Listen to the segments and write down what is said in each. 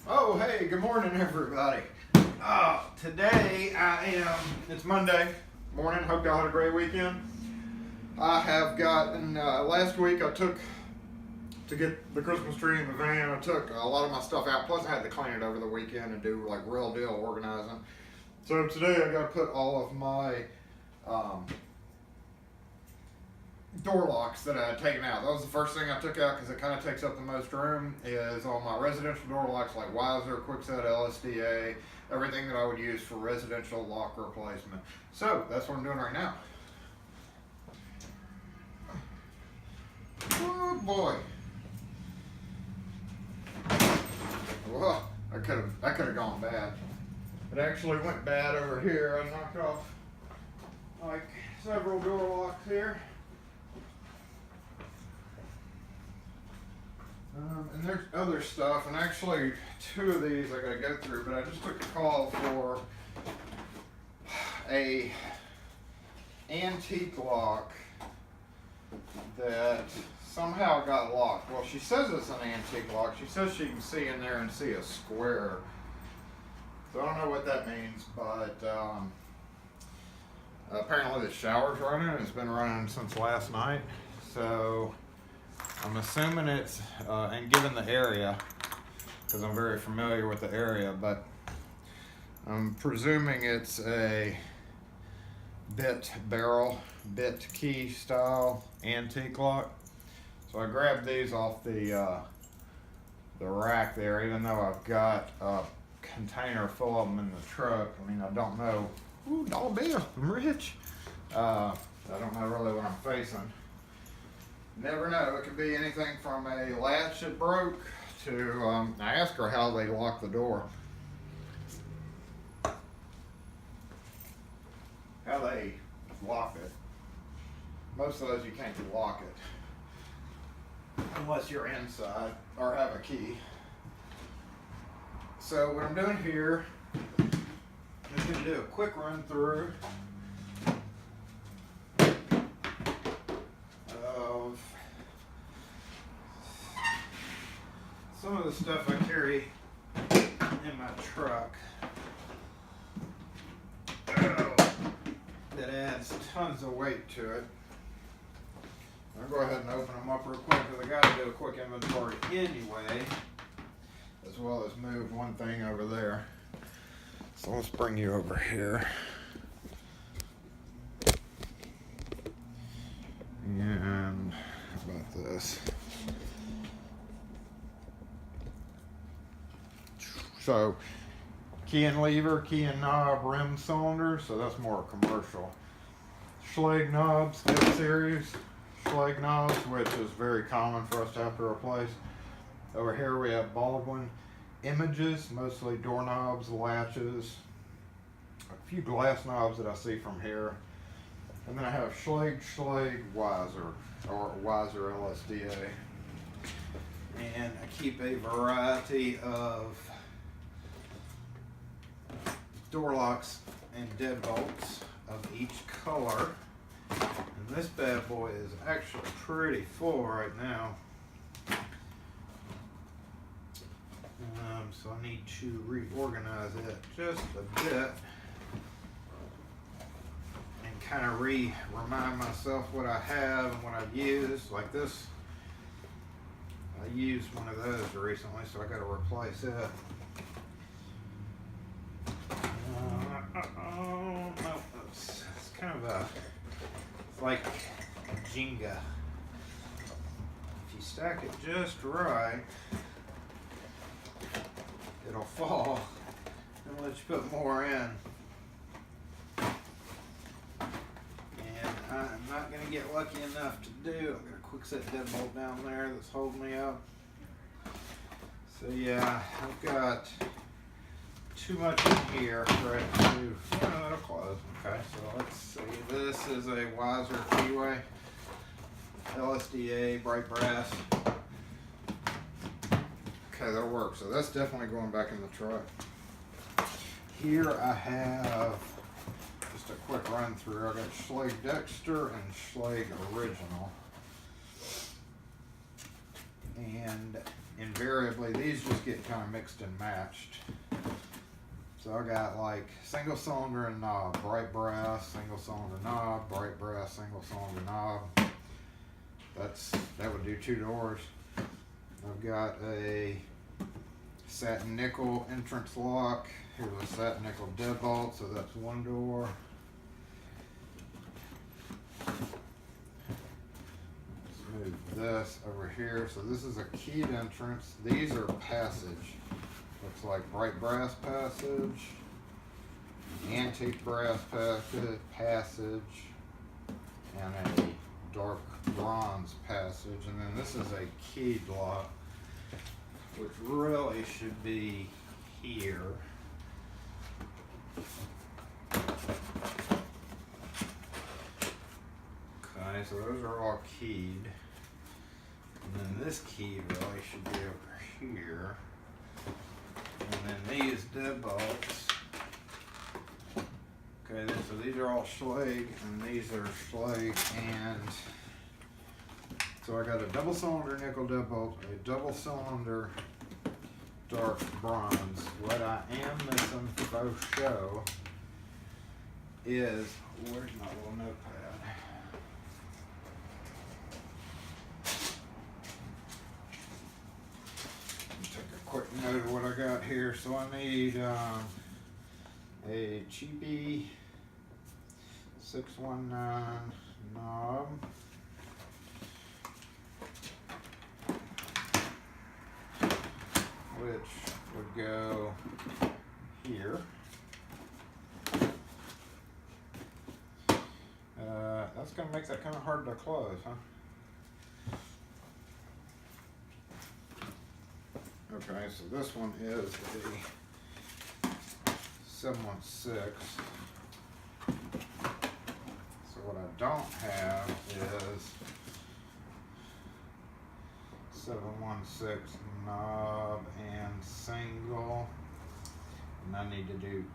Oh, hey, good morning, everybody. Today it's Monday morning. Hope y'all had a great weekend. I have gotten, last week I took, to get the Christmas tree in the van, I took a lot of my stuff out. Plus I had to clean it over the weekend and do like real deal organizing. So today I got to put all of my door locks that I had taken out. That was the first thing I took out because it kind of takes up the most room, is all my residential door locks like Weiser, Quickset, LSDA, everything that I would use for residential lock replacement. So that's what I'm doing right now. Oh boy. Whoa, that could have gone bad. It actually went bad over here. I knocked off like several door locks here. And there's other stuff, and actually two of these I gotta go through, but I just took a call for a antique lock that somehow got locked. Well, she says it's an antique lock. She says she can see in there and see a square. So I don't know what that means, but apparently the shower's running. It's been running since last night. So I'm assuming it's, and given the area, because I'm very familiar with the area, but I'm presuming it's a bit key style antique lock. So I grabbed these off the rack there, even though I've got a container full of them in the truck. I mean, I don't know. Ooh, dollar bill, I'm rich. I don't know really what I'm facing. Never know. It could be anything from a latch that broke to, I asked her how they lock the door. How they lock it. Most of those you can't lock it unless you're inside or have a key. So what I'm doing here, I'm just going to do a quick run through of some of the stuff I carry in my truck that adds tons of weight to it. I'll go ahead and open them up real quick because I got to do a quick inventory anyway, as well as move one thing over there. So let's bring you over here. And how about this? So key and lever, key and knob, rim cylinder, so that's more commercial. Schlage knobs, F series Schlage knobs, which is very common for us to have to replace. Over here we have Baldwin images, mostly doorknobs, latches, a few glass knobs that I see from here. And then I have Schlage Weiser, or Weiser LSDA. And I keep a variety of door locks and deadbolts of each color. And this bad boy is actually pretty full right now. So I need to reorganize it just a bit and kind of remind myself what I have and what I've used. Like this, I used one of those recently, so I got to replace it. No, it's kind of it's like Jenga. If you stack it just right, it'll fall and let you put more in. And I'm not going to get lucky enough to do. I've got a quick set deadbolt down there that's holding me up. So yeah, I've got too much in here for it to, it'll close. Okay, so let's see. This is a Weiser keyway, LSDA, bright brass. Okay, that'll work. So that's definitely going back in the truck. Here I have just a quick run through. I got Schlage Dexter and Schlage Original. And invariably these just get kind of mixed and matched. So I got like single cylinder and knob, bright brass, single cylinder knob, bright brass, single cylinder knob. That would do 2 doors. I've got a satin nickel entrance lock. Here's a satin nickel deadbolt, so that's 1 door. Let's move this over here. So this is a keyed entrance. These are passage. Looks like bright brass passage, antique brass passage, and a dark bronze passage. And then this is a keyed lock, which really should be here. Okay, so those are all keyed. And then this key really should be over here. And then these deadbolts. Okay, so these are all Schlage, and these are Schlage, and so I got a double cylinder nickel deadbolt, a double cylinder dark bronze. What I am missing for show is, where's my little notepad? Take a quick note of what I got here. So I need a cheapy 619 knob. Which would go here. That's going to make that kind of hard to close, huh? Okay, so this one is a 716. So what I don't have is 716 knob and single, and I need to do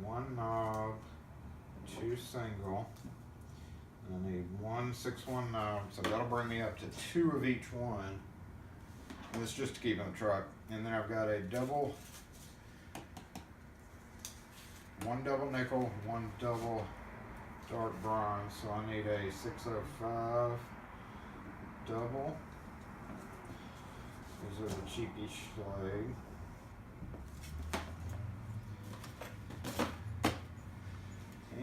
1 knob, 2 single, and I need 1 6-1 knob, so that'll bring me up to 2 of each one. And it's just to keep in the truck. And then I've got a double, 1 double nickel, 1 double dark bronze, so I need a 605 double. These are the cheapy Schlage.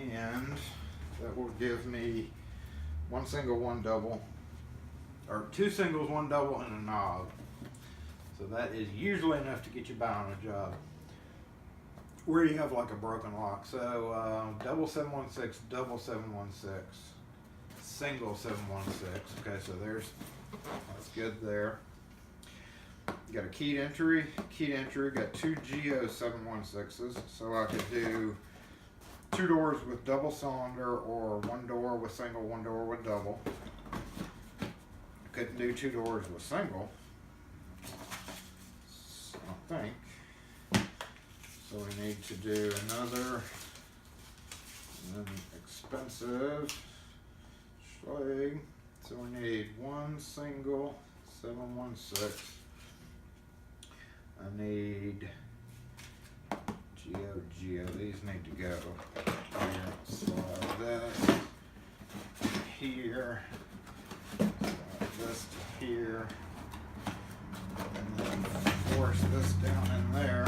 And that will give me 1 single, 1 double, or 2 singles, 1 double, and a knob. So that is usually enough to get you by on a job where you have like a broken lock. So double 716, double 716, single 716. Okay, so that's good there. You got a keyed entry, got 2 Geo 716s, so I could do 2 doors with double cylinder, or 1 door with single, 1 door with double. Couldn't do 2 doors with single, I think. So we need to do another expensive Schlage. So we need 1 single 716. I need Geo. These need to go here. Slide that here. Slide this to here. And then force this down in there.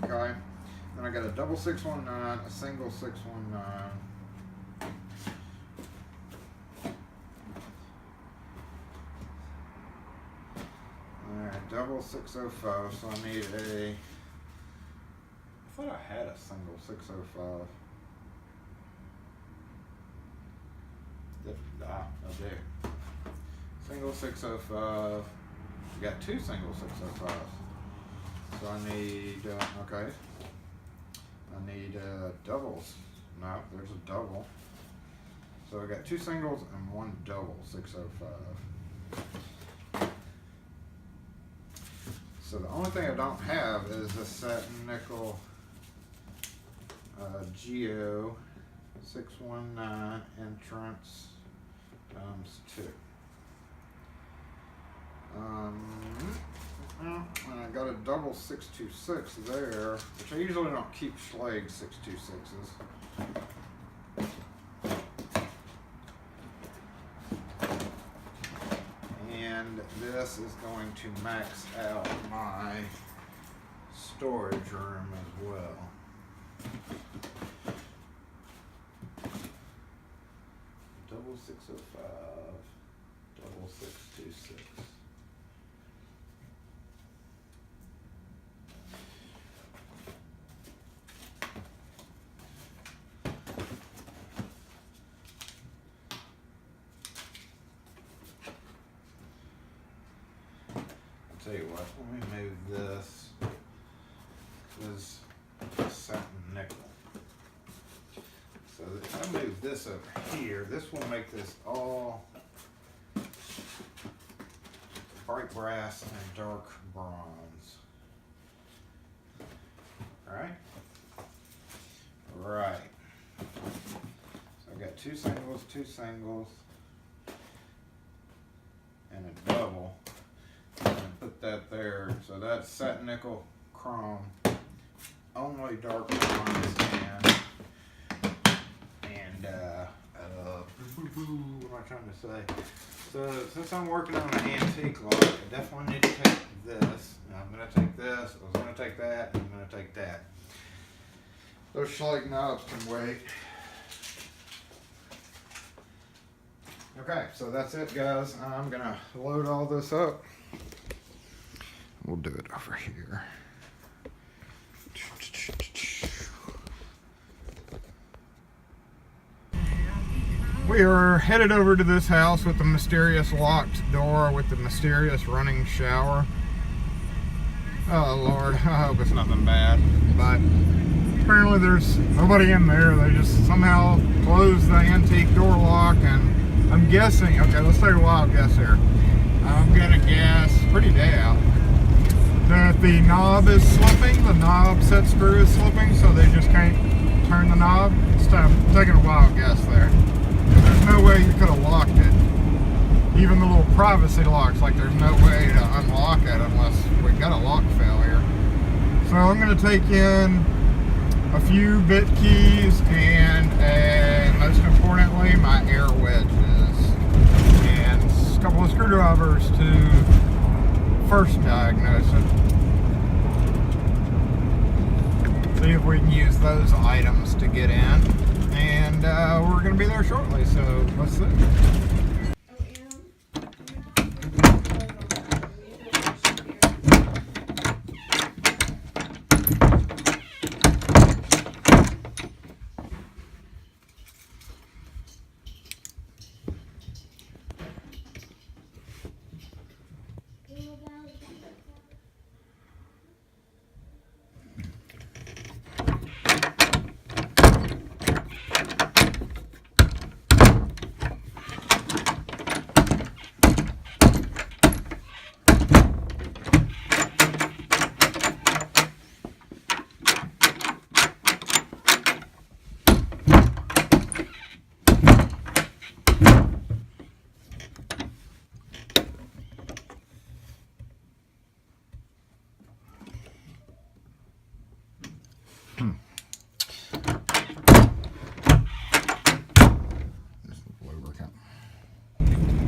Okay. Then I got a double 619, a single 619. Alright, double 605, so I need a, I thought I had a single 605. I do. Single 605. You got 2 single 605s. So I need, okay. I need doubles. No, there's a double. So I got 2 singles and 1 double 605. So the only thing I don't have is a satin nickel Geo 619 entrance times 2. And I got a double 626 there, which I usually don't keep Schlage 626s. And this is going to max out my storage room as well. Double 605, double 626. Tell you what, let me move this. This is satin nickel. So if I move this over here, this will make this all bright brass and dark bronze. Alright? Right. So I've got two singles, and a double. Put that there. So that's satin nickel chrome, only dark bronze, and what am I trying to say? So since I'm working on an antique lock, I definitely need to take this. Now I'm going to take this. I was going to take that. And I'm going to take that. Those Schlage knobs can wait. Okay, so that's it, guys. I'm going to load all this up. We'll do it over here. We are headed over to this house with the mysterious locked door with the mysterious running shower. Oh Lord, I hope it's nothing bad. But apparently there's nobody in there. They just somehow closed the antique door lock, and I'm guessing, okay, let's take a wild guess here. I'm gonna guess, pretty damn, that the knob is slipping, the knob set screw is slipping, so they just can't turn the knob. I'm taking a wild guess there. There's no way you could have locked it. Even the little privacy locks, like there's no way to unlock it unless we got a lock failure. So I'm going to take in a few bit keys and most importantly my air wedges and a couple of screwdrivers to first diagnose it. See if we can use those items to get in, and we're going to be there shortly, so let's see.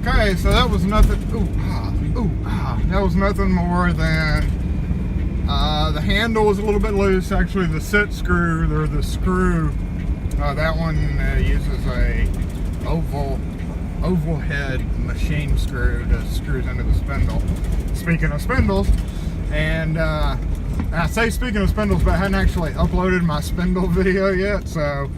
Okay, so that was nothing. That was nothing more than the handle was a little bit loose. Actually, the set screw, or the screw, that one uses a oval head machine screw that screws into the spindle. Speaking of spindles, and I say speaking of spindles, but I hadn't actually uploaded my spindle video yet, so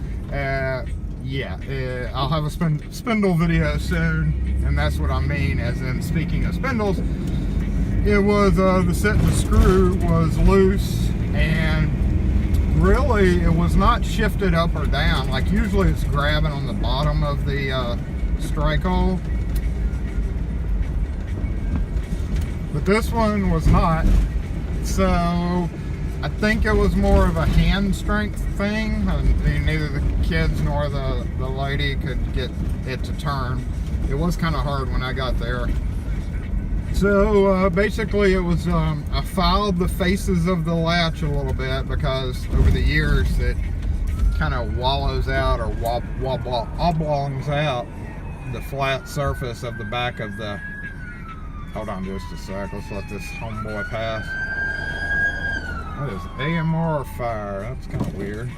yeah, I'll have a spindle video soon, and that's what I mean, as in speaking of spindles. It was the screw was loose, and really it was not shifted up or down. Like usually it's grabbing on the bottom of the strike hole, but this one was not. So I think it was more of a hand strength thing. Neither the kids nor the lady could get it to turn. It was kind of hard when I got there. So basically it was, I filed the faces of the latch a little bit because over the years it kind of wallows out or oblongs out the flat surface of the back of the, hold on just a sec, let's let this homeboy pass. That is AMR fire, that's kind of weird.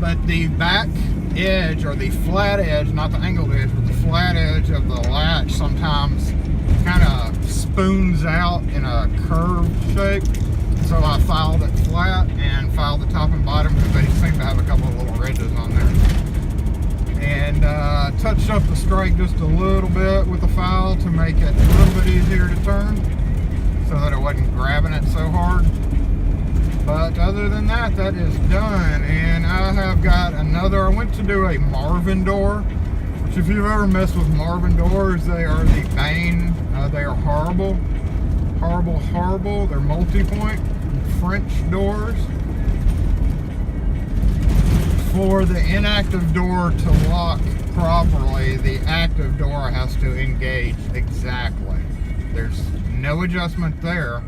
But the back edge, or the flat edge, not the angled edge, but the flat edge of the latch sometimes kind of spoons out in a curved shape. So I filed it flat and filed the top and bottom because they seem to have a couple of little ridges on there. And touched up the strike just a little bit with the file to make it a little bit easier to turn so that it wasn't grabbing it so hard. But other than that, that is done. And I have got another, I went to do a Marvin door, which if you've ever messed with Marvin doors, they are the bane. They are horrible, horrible, horrible. They're multi-point French doors. For the inactive door to lock properly, the active door has to engage exactly. There's no adjustment there.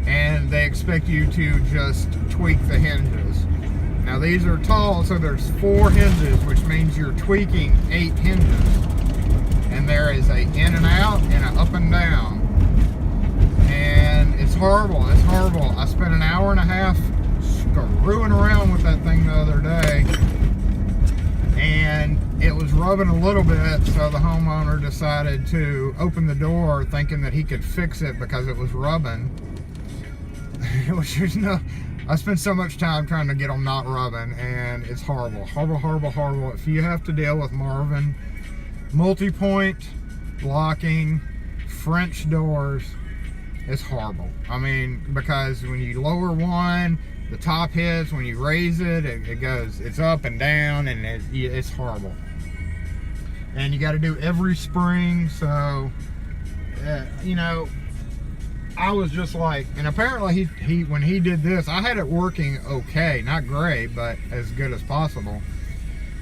And they expect you to just tweak the hinges. Now these are tall, so there's 4 hinges, which means you're tweaking 8 hinges. And there is a in and out and a up and down. And it's horrible, it's horrible. I spent an hour and a half screwing around with that thing the other day. And it was rubbing a little bit, so the homeowner decided to open the door thinking that he could fix it because it was rubbing. Which is no, I spent so much time trying to get them not rubbing, and it's horrible, horrible, horrible, horrible. If you have to deal with Marvin multi-point locking French doors, it's horrible. I mean, because when you lower one, the top hits. When you raise it, it goes, it's up and down, and it's horrible. And you got to do every spring, so you know. I was just like, and apparently he when he did this, I had it working okay, not great, but as good as possible.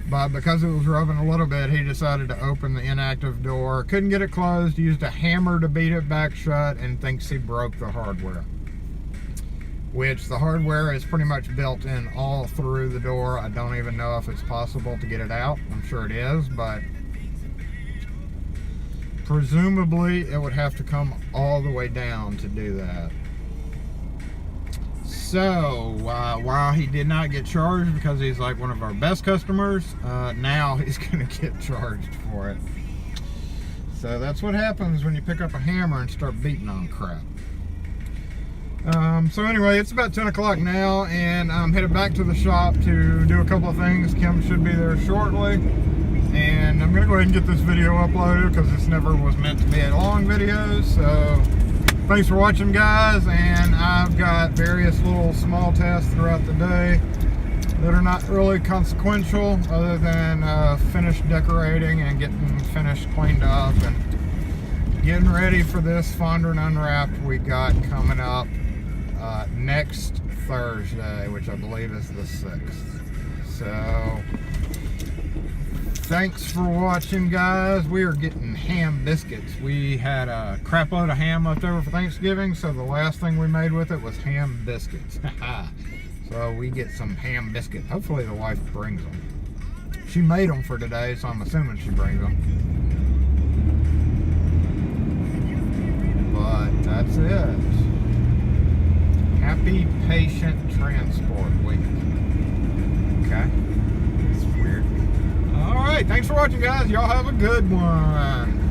But because it was rubbing a little bit, he decided to open the inactive door. Couldn't get it closed, used a hammer to beat it back shut, and thinks he broke the hardware. Which the hardware is pretty much built in all through the door. I don't even know if it's possible to get it out. I'm sure it is, but presumably it would have to come all the way down to do that. So while he did not get charged because he's like one of our best customers, now he's gonna get charged for it. So that's what happens when you pick up a hammer and start beating on crap. So anyway, it's about 10 o'clock now, and I'm headed back to the shop to do a couple of things. Kim should be there shortly. And I'm going to go ahead and get this video uploaded because this never was meant to be a long video. So thanks for watching, guys. And I've got various little small tests throughout the day that are not really consequential other than finished decorating and getting finished cleaned up and getting ready for this Fonder and Unwrapped we got coming up next Thursday, which I believe is the 6th. So thanks for watching, guys. We are getting ham biscuits. We had a crap load of ham left over for Thanksgiving, so the last thing we made with it was ham biscuits. So we get some ham biscuits. Hopefully the wife brings them. She made them for today, so I'm assuming she brings them. But that's it. Happy Patient Transport Week. Okay. It's weird. Alright, thanks for watching, guys. Y'all have a good one.